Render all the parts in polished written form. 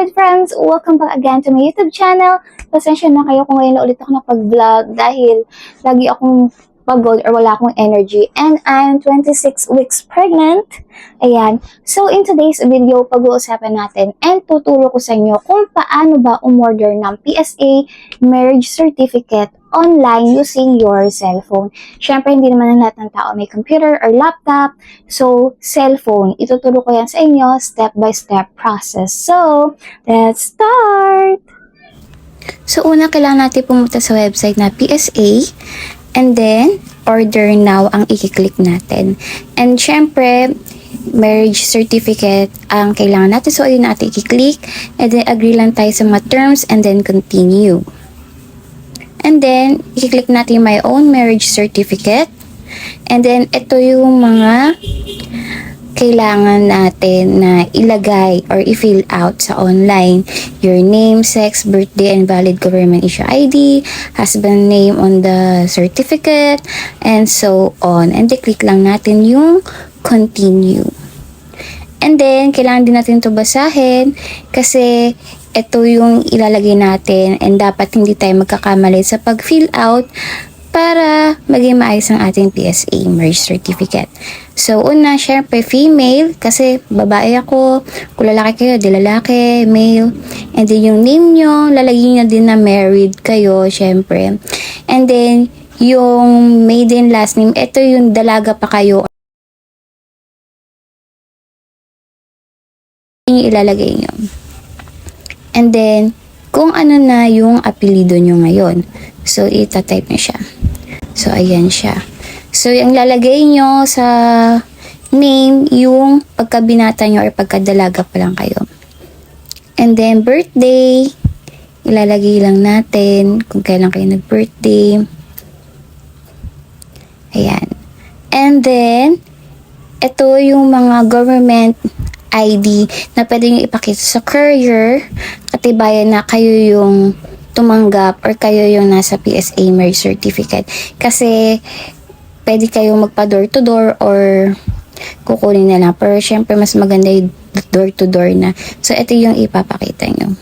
good friends! Welcome back again to my YouTube channel. Pasensya na kayo kung ngayon na ulit ako nakapag-vlog dahil lagi akong pagod or wala akong energy. And I'm 26 weeks pregnant. Ayan. So, in today's video, pag-uusapan natin and tuturo ko sa inyo kung paano ba umorder ng PSA marriage certificate online using your cellphone. Syempre, hindi naman lahat ng tao may computer or laptop. So, cellphone. Ituturo ko yan sa inyo, step-by-step process. So, let's start! So, una, kailangan natin pumunta sa website na PSA. And then, order now ang i-click natin. And syempre, marriage certificate ang kailangan natin. So, ayun natin i-click. And then, agree lang tayo sa mga terms and then continue. And then, i-click natin my own marriage certificate. And then, ito yung mga kailangan natin na ilagay or i-fill out sa online. Your name, sex, birthday, and valid government issue ID, husband name on the certificate, and so on. And then, click lang natin yung continue. And then, kailangan din natin ito basahin kasi ito yung ilalagay natin and dapat hindi tayo magkakamali sa pag-fill out para maging maayos ang ating PSA marriage certificate. So, una, syempre, female, kasi babae ako. Kung lalaki kayo, di lalaki, male. And then, yung name nyo, lalagyan nyo din na married kayo, syempre. And then, yung maiden last name, ito yung dalaga pa kayo. Yung ilalagay nyo. And then, kung ano na yung apelido nyo ngayon. So, itatype nyo siya. So, ayan siya. So, yung lalagay nyo sa name, yung pagkabinata nyo or pagkadalaga pa lang kayo. And then, birthday, ilalagay lang natin kung kailan kayo nag-birthday. Ayan. And then, ito yung mga government ID na pwede nyo ipakita sa courier, katibayan na kayo yung tumanggap or kayo yung nasa PSA marriage certificate. Kasi, pwede kayong magpa door to door or kukunin na lang. Pero, syempre, mas maganda yung door to door na. So, ito yung ipapakita nyo.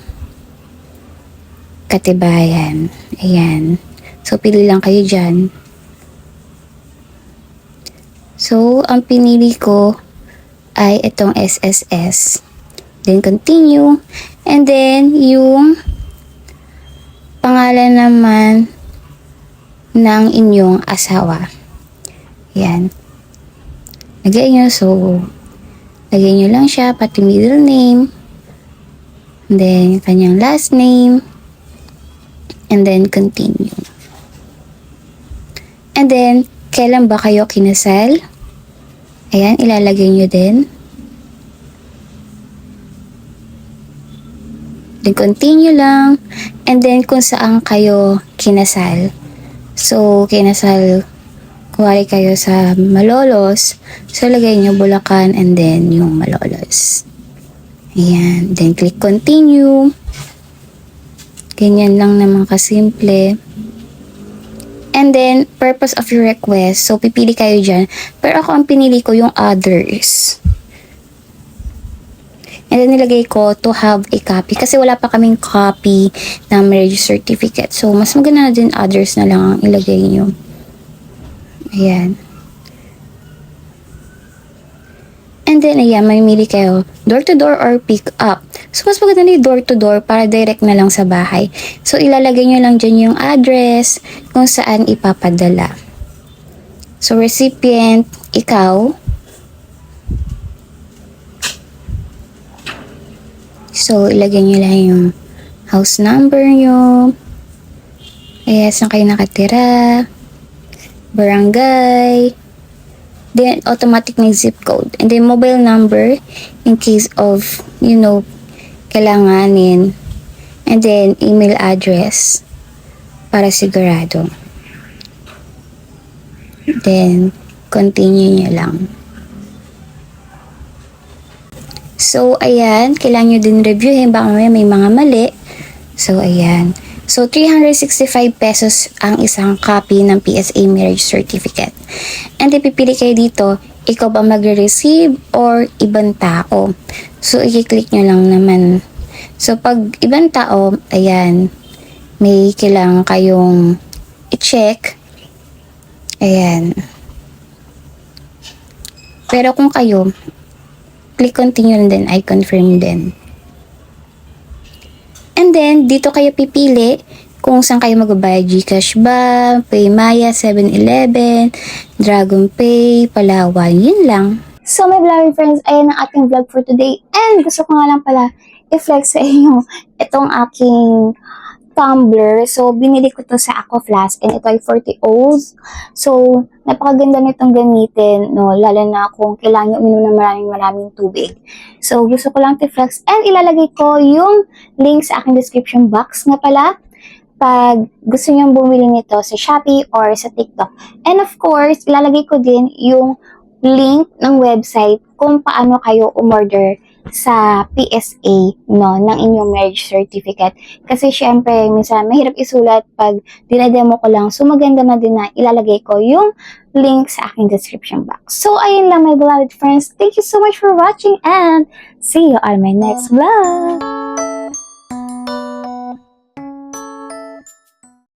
Katibayan. Ayan. So, pili lang kayo dyan. So, ang pinili ko ay itong SSS. Then, continue. And then, yung pangalan naman ng inyong asawa. Yan. Lagay nyo. So, lagay nyo lang siya, pati middle name. And then, kanyang last name. And then, continue. And then, kailan ba kayo kinasal? Ayan, ilalagay nyo din. Then, continue lang. And then, kung saan kayo kinasal. So, kinasal, kuwari kayo sa Malolos. So, lagay nyo Bulacan and then yung Malolos. Ayan. Then, click continue. Ganyan lang naman kasimple. And then, purpose of your request. So, pipili kayo dyan. Pero ako, ang pinili ko yung others. And then, nilagay ko to have a copy. Kasi wala pa kaming copy ng marriage certificate. So, mas maganda na din others na lang ang ilagay nyo. Ayan. And then, ayan, mamimili kayo. Door to door or pick up. So, mas maganda na yung door to door para direct na lang sa bahay. So, ilalagay nyo lang dyan yung address kung saan ipapadala. So, recipient, ikaw. So, ilagay nyo lang yung house number nyo. Ayan, saan kayo nakatira. Barangay. Then, automatic na zip code. And then, mobile number in case of, kailanganin. And then, email address para sigurado. Then, continue nyo lang. So, ayan. Kailangan nyo din reviewin. Baka may mga mali. So, ayan. So, 365 pesos ang isang copy ng PSA marriage certificate. And then, pipili kayo dito, ikaw ba magre-receive or ibang tao. So, i-click nyo lang naman So, pag ibang tao, ayan, may kailangan kayong i-check. Ayan. Pero kung kayo, click continue and then I confirm din. And then, dito kayo pipili kung saan kayo magbabayad. GCash ba, Paymaya, 7-Eleven, DragonPay, Palawan, yun lang. So, my vlogging friends, ayan ang ating vlog for today. And gusto ko nga lang pala i-flex sa inyo itong aking tumbler. So, binili ko to sa Aquaflask and ito ay 40 oz. So, napakaganda nitong gamitin, no? Lalo na kung kailangan nyo uminom ng maraming tubig. So, gusto ko lang i-flex and ilalagay ko yung link sa aking description box nga pala pag gusto nyo bumili nito sa Shopee or sa TikTok. And of course, ilalagay ko din yung link ng website kung paano kayo umorder sa PSA, no, ng inyong marriage certificate. Kasi syempre, minsan mahirap isulat pag dinademo ko lang. So maganda na din na ilalagay ko yung link sa aking description box. So ayun lang my beloved friends. Thank you so much for watching and see you on my next vlog.